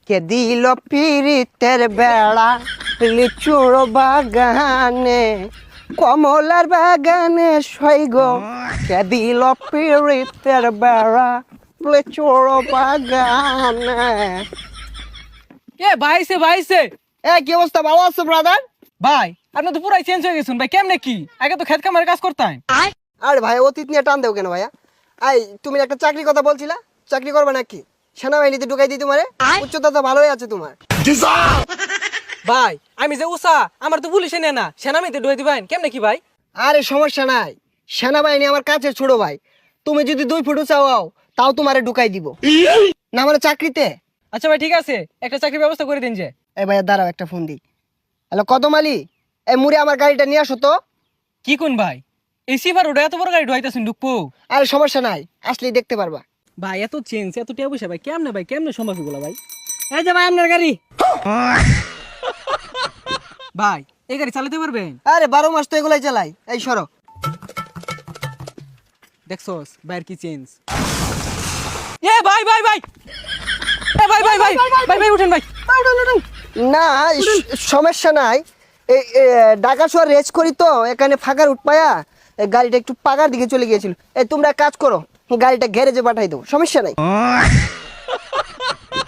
কে দিল পিরিতের বেড়া লিচুর বাগানে কমলার বাগানে সইগ কে দিল পিরিতের বেড়া লিচুর বাগানে। ভাইছে কি অবস্থা, ভালো আছো ব্রাদার? ভাই আপনি তো পুরাই চেঞ্জ হয়ে গেছেন ভাই, কেমনে কি? আগে তো খেত কামারে কাজ করতাম। আরে ভাই অতীত নিয়ে টান দেও কেন ভাইয়া? তুমি একটা চাকরি কথা বলছিলা, চাকরি করবে নাকি? সেনাবাহিনীতে ঢুকাই দিই তোমারে, উচ্চতা তো ভালোই আছে তোমার। ভাই আমি যে উষা, আমার তো পুলিশে নেয় না, সেনামিতে ঢুয়ে দিবেন কেমনে কি ভাই? আরে সমস্যা নাই, সেনাবাহিনী আমার কাছে ছোট ভাই। তুমি যদি 2 ফুট চাও তাও তোমারে ঢুকাই দিব না মানে চাকরিতে। আচ্ছা ভাই ঠিক আছে, একটা চাকরির ব্যবস্থা করে দিন যে। এই ভাইয়া দাঁড়াও, একটা ফোন দিই। হ্যালো কদম আলী, এই মুড়ে আমার গাড়িটা নিয়ে আসো তো। কি কোন ভাই, এই সিফার ওটা এত বড় গাড়ি ঢুয়াইতেছেন ঢুকবো? আরে সমস্যা নাই, আসলেই দেখতে পারবা। ভাই এত চেঞ্জ এত টিয়া পয়সা ভাই কেমনে সম্ভব এগুলো ভাই? এই যে ভাই আপনার গাড়ি। ভাই এই গাড়ি চালাতে পারবেন? আরে 12 মাস তো এগুলাই চালাই। এই সরো। দেখছস ভাইয়ের কি চেঞ্জ। এ ভাই ভাই ভাই এ ভাই ভাই ভাই ভাই ভাই উঠেন ভাই। না সমস্যা নাই, এই ঢাকা শহর রেস করি তো, এখানে ফাঁকার উঠপায়া গাড়িটা একটু পাকার দিকে চলে গিয়েছিল। এই তোমরা কাজ করো, গাড়িটা গ্যারেজে পাঠাই দাও, সমস্যা নাই।